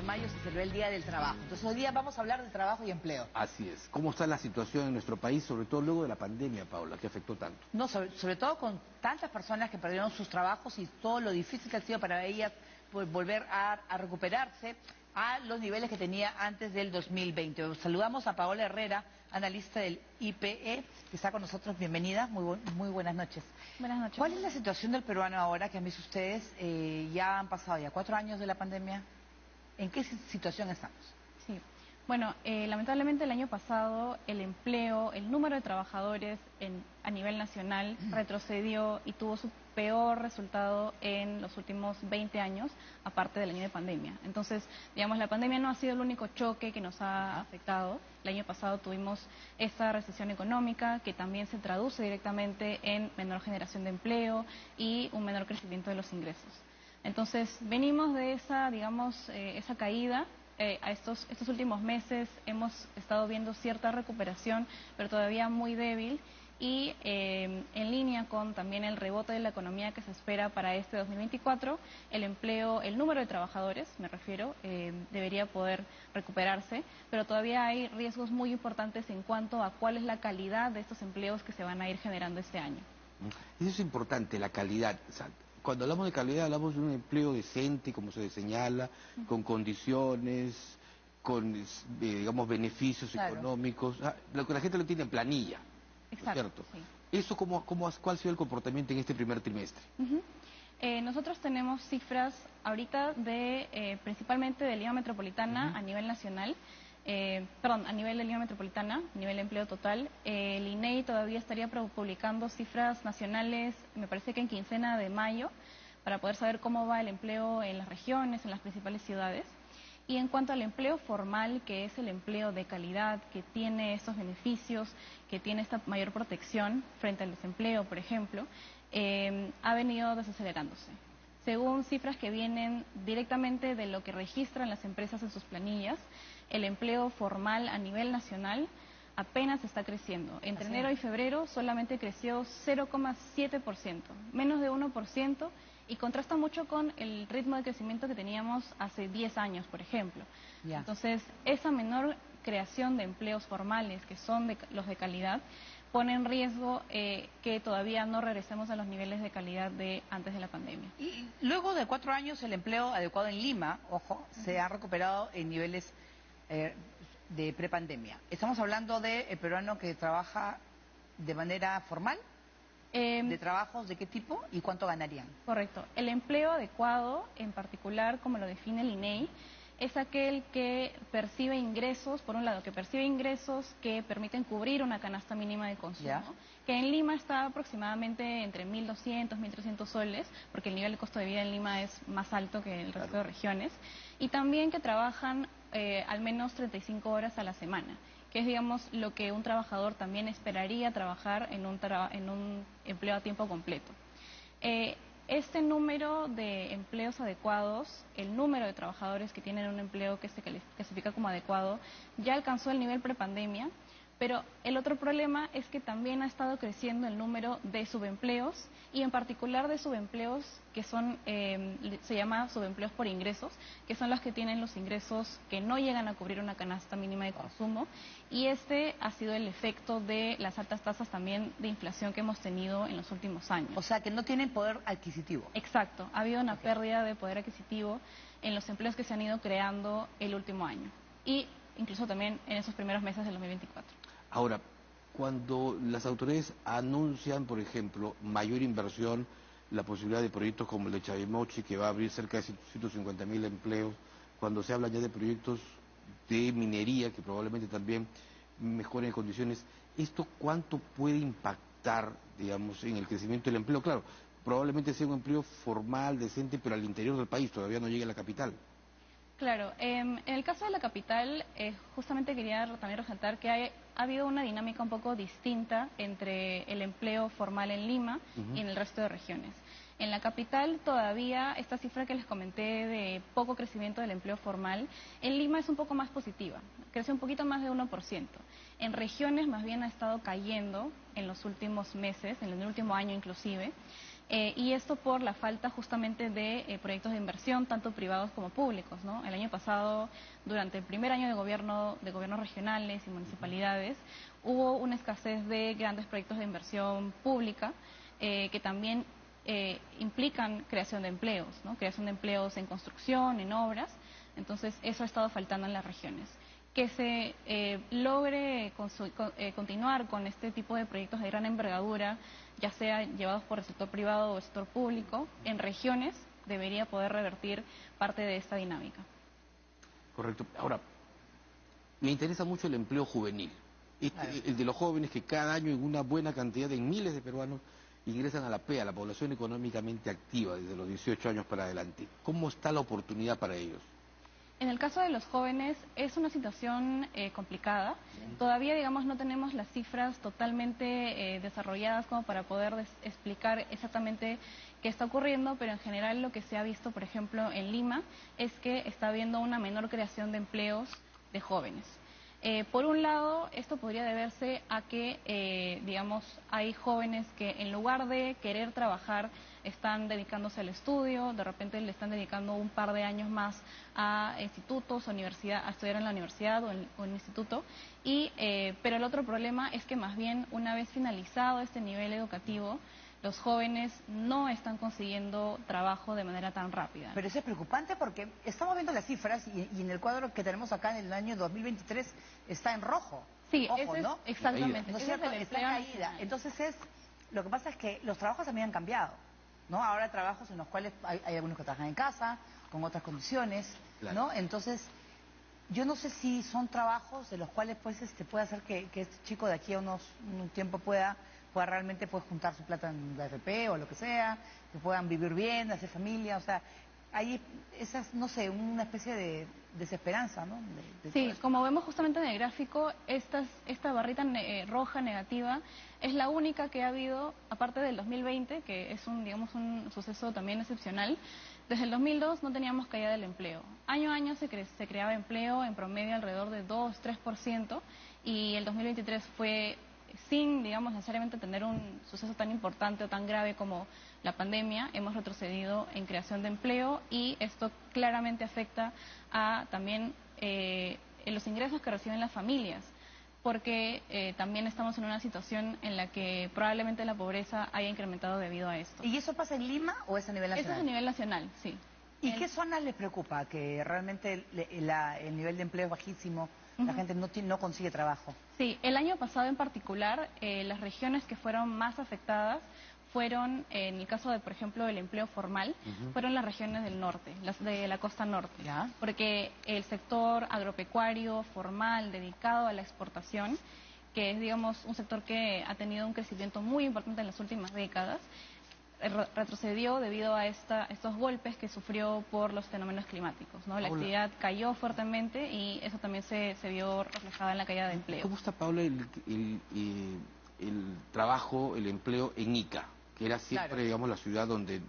mayo se celebró el Día del Trabajo. Entonces hoy día vamos a hablar de trabajo y empleo. Así es. ¿Cómo está la situación en nuestro país, sobre todo luego de la pandemia, Paula, que afectó tanto? No, sobre todo con tantas personas que perdieron sus trabajos y todo lo difícil que ha sido para ellas volver a recuperarse a los niveles que tenía antes del 2020. Saludamos a Paola Herrera, analista del IPE, que está con nosotros. Bienvenida, muy buenas noches. Buenas noches. ¿Cuál es la situación del peruano ahora que han visto ustedes? Ya han pasado 4 años de la pandemia. ¿En qué situación estamos? Sí. Bueno, lamentablemente el año pasado el empleo, el número de trabajadores a nivel nacional retrocedió y tuvo su peor resultado en los últimos 20 años, aparte del año de pandemia. Entonces, digamos, la pandemia no ha sido el único choque que nos ha afectado. El año pasado tuvimos esta recesión económica que también se traduce directamente en menor generación de empleo y un menor crecimiento de los ingresos. Entonces, venimos de esa, digamos, esa caída. A estos últimos meses hemos estado viendo cierta recuperación, pero todavía muy débil, y en línea con también el rebote de la economía que se espera para este 2024, el empleo, el número de trabajadores, me refiero, debería poder recuperarse, pero todavía hay riesgos muy importantes en cuanto a cuál es la calidad de estos empleos que se van a ir generando este año. Eso es importante, la calidad. O sea, cuando hablamos de calidad hablamos de un empleo decente, como se señala, con condiciones, con, digamos, beneficios económicos, lo que la gente lo tiene en planilla. Exacto, ¿Cierto? Sí. ¿Eso cuál ha sido el comportamiento en este primer trimestre? Nosotros tenemos cifras ahorita de principalmente de Lima Metropolitana a nivel nacional, a nivel de Lima Metropolitana, a nivel de empleo total. El INEI todavía estaría publicando cifras nacionales, me parece que en quincena de mayo, para poder saber cómo va el empleo en las regiones, en las principales ciudades. Y en cuanto al empleo formal, que es el empleo de calidad, que tiene estos beneficios, que tiene esta mayor protección frente al desempleo, por ejemplo, ha venido desacelerándose. Según cifras que vienen directamente de lo que registran las empresas en sus planillas, el empleo formal a nivel nacional apenas está creciendo. Entre enero y febrero solamente creció 0,7%, menos de 1%, y contrasta mucho con el ritmo de crecimiento que teníamos hace 10 años, por ejemplo. Entonces, esa menor creación de empleos formales, que son los de calidad, pone en riesgo que todavía no regresemos a los niveles de calidad de antes de la pandemia. Y luego de 4 años el empleo adecuado en Lima, ojo, se ha recuperado en niveles de prepandemia. ¿Estamos hablando del peruano que trabaja de manera formal? ¿De trabajos de qué tipo y cuánto ganarían? Correcto. El empleo adecuado, en particular, como lo define el INEI, es aquel que percibe ingresos, por un lado, que percibe ingresos que permiten cubrir una canasta mínima de consumo, que en Lima está aproximadamente entre 1.200, 1.300 soles, porque el nivel de costo de vida en Lima es más alto que el resto de regiones, y también que trabajan al menos 35 horas a la semana, que es, digamos, lo que un trabajador también esperaría trabajar en un empleo a tiempo completo. Este número de empleos adecuados, el número de trabajadores que tienen un empleo que se clasifica como adecuado, ya alcanzó el nivel prepandemia, pero el otro problema es que también ha estado creciendo el número de subempleos, y en particular de subempleos que son, se llama subempleos por ingresos, que son los que tienen los ingresos que no llegan a cubrir una canasta mínima de consumo, y este ha sido el efecto de las altas tasas también de inflación que hemos tenido en los últimos años. O sea, que no tienen poder adquisitivo. Exacto, ha habido una pérdida de poder adquisitivo en los empleos que se han ido creando el último año, y incluso también en esos primeros meses del 2024. Ahora, cuando las autoridades anuncian, por ejemplo, mayor inversión, la posibilidad de proyectos como el de Chavimochi, que va a abrir cerca de 150.000 empleos, cuando se habla ya de proyectos de minería, que probablemente también mejoren condiciones, ¿esto cuánto puede impactar, digamos, en el crecimiento del empleo? Claro, probablemente sea un empleo formal, decente, pero al interior del país, todavía no llega a la capital. Claro, en el caso de la capital, justamente quería también resaltar que ha habido una dinámica un poco distinta entre el empleo formal en Lima y en el resto de regiones. En la capital todavía esta cifra que les comenté de poco crecimiento del empleo formal, en Lima es un poco más positiva, crece un poquito más de 1%. En regiones más bien ha estado cayendo en los últimos meses, en el último año inclusive, Y esto por la falta justamente de proyectos de inversión, tanto privados como públicos, ¿no? El año pasado, durante el primer año de gobiernos regionales y municipalidades, hubo una escasez de grandes proyectos de inversión pública que también implican creación de empleos, ¿no? Creación de empleos en construcción, en obras. Entonces, eso ha estado faltando en las regiones. Que se logre continuar con este tipo de proyectos de gran envergadura, ya sea llevados por el sector privado o el sector público, en regiones debería poder revertir parte de esta dinámica. Correcto. Ahora, me interesa mucho el empleo juvenil. Claro. El de los jóvenes que cada año en una buena cantidad, en miles de peruanos, ingresan a la PEA, la población económicamente activa, desde los 18 años para adelante. ¿Cómo está la oportunidad para ellos? En el caso de los jóvenes es una situación complicada. Todavía, digamos, no tenemos las cifras totalmente desarrolladas como para poder explicar exactamente qué está ocurriendo, pero en general lo que se ha visto, por ejemplo, en Lima, es que está habiendo una menor creación de empleos de jóvenes. Por un lado, esto podría deberse a que, digamos, hay jóvenes que en lugar de querer trabajar están dedicándose al estudio, de repente le están dedicando un par de años más a institutos, a estudiar en la universidad o en un instituto, pero el otro problema es que más bien una vez finalizado este nivel educativo, los jóvenes no están consiguiendo trabajo de manera tan rápida. Pero eso es preocupante porque estamos viendo las cifras y en el cuadro que tenemos acá en el año 2023 está en rojo. Sí, Ojo, ese es, ¿no? exactamente. ¿No es ese es cierto? el Está empleo caída. nacional. Entonces lo que pasa es que los trabajos también han cambiado, ¿no? Ahora hay trabajos en los cuales hay algunos que trabajan en casa, con otras condiciones, Claro. ¿no? Entonces, yo no sé si son trabajos de los cuales pues puede hacer que este chico de aquí a un tiempo pueda realmente pues juntar su plata en la AFP o lo que sea, que puedan vivir bien, hacer familia, o sea, hay esas, no sé, una especie de desesperanza, ¿no? Sí, como vemos justamente en el gráfico, esta barrita roja negativa es la única que ha habido, aparte del 2020, que es digamos, un suceso también excepcional. Desde el 2002 no teníamos caída del empleo. Año a año se creaba empleo en promedio alrededor de 2-3%, y el 2023 fue sin, digamos, necesariamente tener un suceso tan importante o tan grave como la pandemia. Hemos retrocedido en creación de empleo y esto claramente afecta a también los ingresos que reciben las familias, porque también estamos en una situación en la que probablemente la pobreza haya incrementado debido a esto. ¿Y eso pasa en Lima o es a nivel nacional? Eso es a nivel nacional, sí. ¿Y qué zonas les preocupa? Que realmente el nivel de empleo es bajísimo, la gente no consigue trabajo. Sí, el año pasado en particular, las regiones que fueron más afectadas fueron, en el caso de, por ejemplo, el empleo formal, fueron las regiones del norte, las de la costa norte. ¿Ya? Porque el sector agropecuario formal dedicado a la exportación, que es, digamos, un sector que ha tenido un crecimiento muy importante en las últimas décadas, retrocedió debido a estos golpes que sufrió por los fenómenos climáticos, ¿no? La actividad cayó fuertemente y eso también se vio reflejado en la caída de empleo. ¿Cómo está, Paula, el trabajo, el empleo en Ica, que era siempre, Claro, digamos, la ciudad donde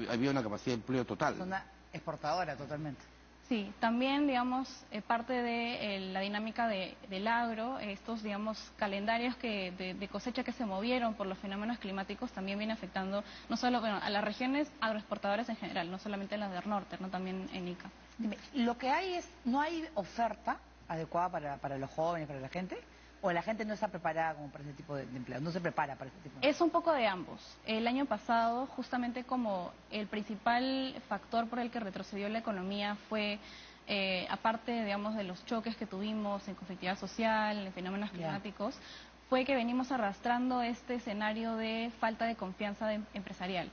había una capacidad de empleo total? es una exportadora totalmente. Sí, también, digamos, parte de la dinámica del agro, estos, digamos, calendarios de cosecha que se movieron por los fenómenos climáticos también viene afectando no solo, bueno, a las regiones agroexportadoras en general, no solamente las del norte, no también en Ica. Dime, lo que hay no hay oferta adecuada para los jóvenes, para la gente, o la gente no está preparada como para ese tipo de empleo, no se prepara para ese tipo de empleo. Es un poco de ambos. El año pasado, justamente como el principal factor por el que retrocedió la economía fue, aparte, digamos, de los choques que tuvimos en conflictividad social, en fenómenos climáticos, fue que venimos arrastrando este escenario de falta de confianza empresarial.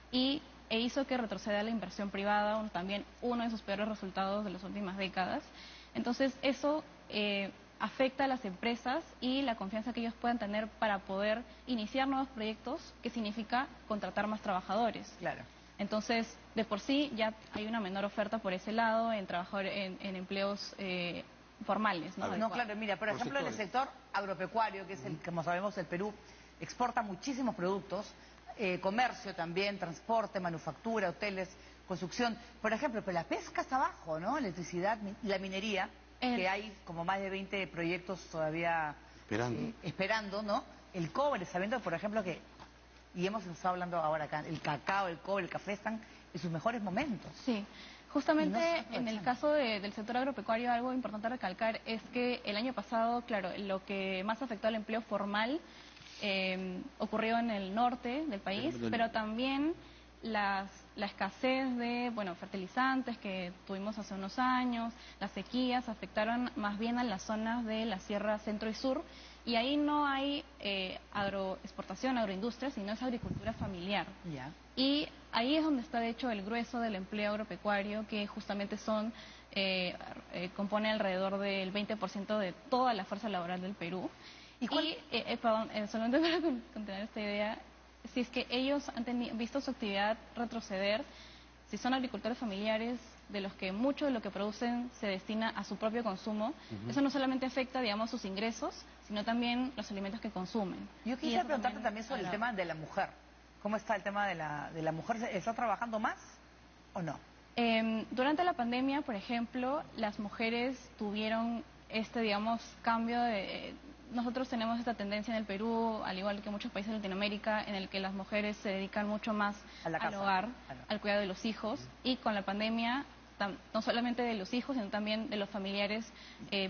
E hizo que retroceda la inversión privada, también uno de sus peores resultados de las últimas décadas. Entonces, eso afecta a las empresas y la confianza que ellos puedan tener para poder iniciar nuevos proyectos, que significa contratar más trabajadores. Claro. Entonces, de por sí ya hay una menor oferta por ese lado en en empleos formales, ¿no? No, claro, mira, por ejemplo, en el sector agropecuario, que es el, como sabemos, el Perú exporta muchísimos productos, comercio también, transporte, manufactura, hoteles, construcción. Por ejemplo, pero la pesca está abajo, ¿no? Electricidad, la minería, que hay como más de 20 proyectos todavía esperando, ¿no? El cobre, sabiendo, por ejemplo, que y hemos estado hablando ahora acá, el cacao, el cobre, el café están en sus mejores momentos. Sí, Y justamente no se está en el aprovechando. caso del sector agropecuario, algo importante a recalcar es que el año pasado, claro, lo que más afectó al empleo formal ocurrió en el norte del país, pero también la escasez de, bueno, fertilizantes que tuvimos hace unos años, las sequías afectaron más bien a las zonas de la Sierra Centro y Sur, y ahí no hay agroexportación, agroindustria, sino es agricultura familiar. Ya. Y ahí es donde está, de hecho, el grueso del empleo agropecuario, que justamente compone alrededor del 20% de toda la fuerza laboral del Perú. ¿Y cuál? Perdón, solamente para continuar esta idea, si es que ellos han visto su actividad retroceder, si son agricultores familiares, de los que mucho de lo que producen se destina a su propio consumo, eso no solamente afecta, digamos, sus ingresos, sino también los alimentos que consumen. Yo Y quisiera eso preguntarte también sobre el tema de la mujer. ¿Cómo está el tema de la mujer? ¿Está trabajando más o no? Durante la pandemia, por ejemplo, las mujeres tuvieron digamos, cambio de... Nosotros tenemos esta tendencia en el Perú, al igual que muchos países de Latinoamérica, en el que las mujeres se dedican mucho más A la al casa. hogar, Claro. al cuidado de los hijos, y con la pandemia, no solamente de los hijos, sino también de los familiares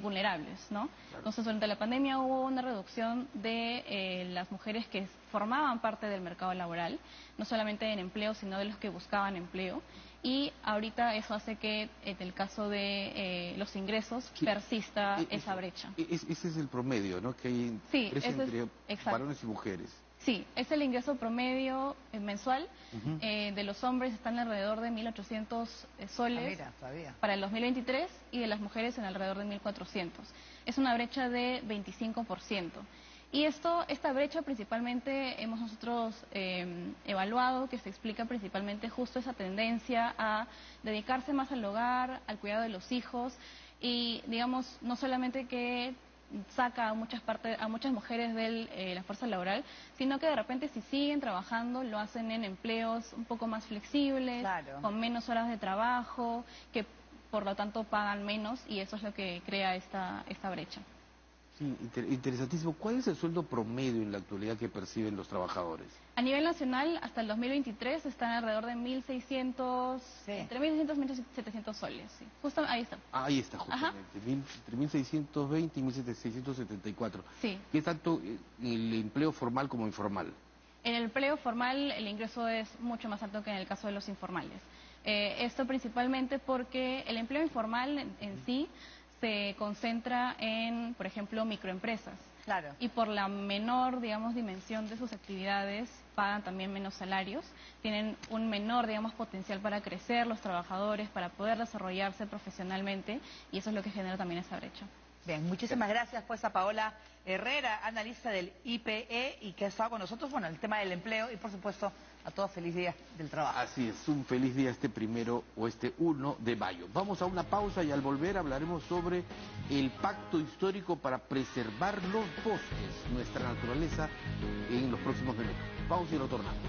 vulnerables, ¿no? Entonces, durante la pandemia hubo una reducción de las mujeres que formaban parte del mercado laboral, no solamente en empleo, sino de los que buscaban empleo. Y ahorita eso hace que, en el caso de los ingresos, Sí, persista esa brecha. Ese es el promedio, ¿no? Que hay Sí, brecha ese es- entre exacto. varones y mujeres. Sí, es el ingreso promedio mensual. Ujú. De los hombres están alrededor de 1.800 soles Mira, todavía. para el 2023 y de las mujeres en alrededor de 1.400. Es una brecha de 25%. Y esta brecha principalmente hemos nosotros evaluado que se explica principalmente justo esa tendencia a dedicarse más al hogar, al cuidado de los hijos y, digamos, no solamente que saca a muchas mujeres de la fuerza laboral, sino que de repente si siguen trabajando lo hacen en empleos un poco más flexibles, Claro. con menos horas de trabajo, que por lo tanto pagan menos y eso es lo que crea esta brecha. Sí, interesantísimo. ¿Cuál es el sueldo promedio en la actualidad que perciben los trabajadores? A nivel nacional, hasta el 2023 están alrededor de 1.600, Sí. entre 1.600 y 1.700 soles. Sí. Justo ahí está. Ahí está, justamente. Entre 1.620 y 1.674. Sí. ¿Qué tanto el empleo formal como informal? En el empleo formal el ingreso es mucho más alto que en el caso de los informales. Esto principalmente porque el empleo informal en sí se concentra en, por ejemplo, microempresas. Claro. Y por la menor, digamos, dimensión de sus actividades, pagan también menos salarios, tienen un menor, digamos, potencial para crecer los trabajadores, para poder desarrollarse profesionalmente, y eso es lo que genera también esa brecha. Bien, muchísimas gracias pues a Paola Herrera, analista del IPE y que ha estado con nosotros, bueno, el tema del empleo y por supuesto a todos feliz día del trabajo. Así es, un feliz día este 1 de mayo. Vamos a una pausa y al volver hablaremos sobre el pacto histórico para preservar los bosques, nuestra naturaleza, en los próximos minutos. Pausa y retornamos.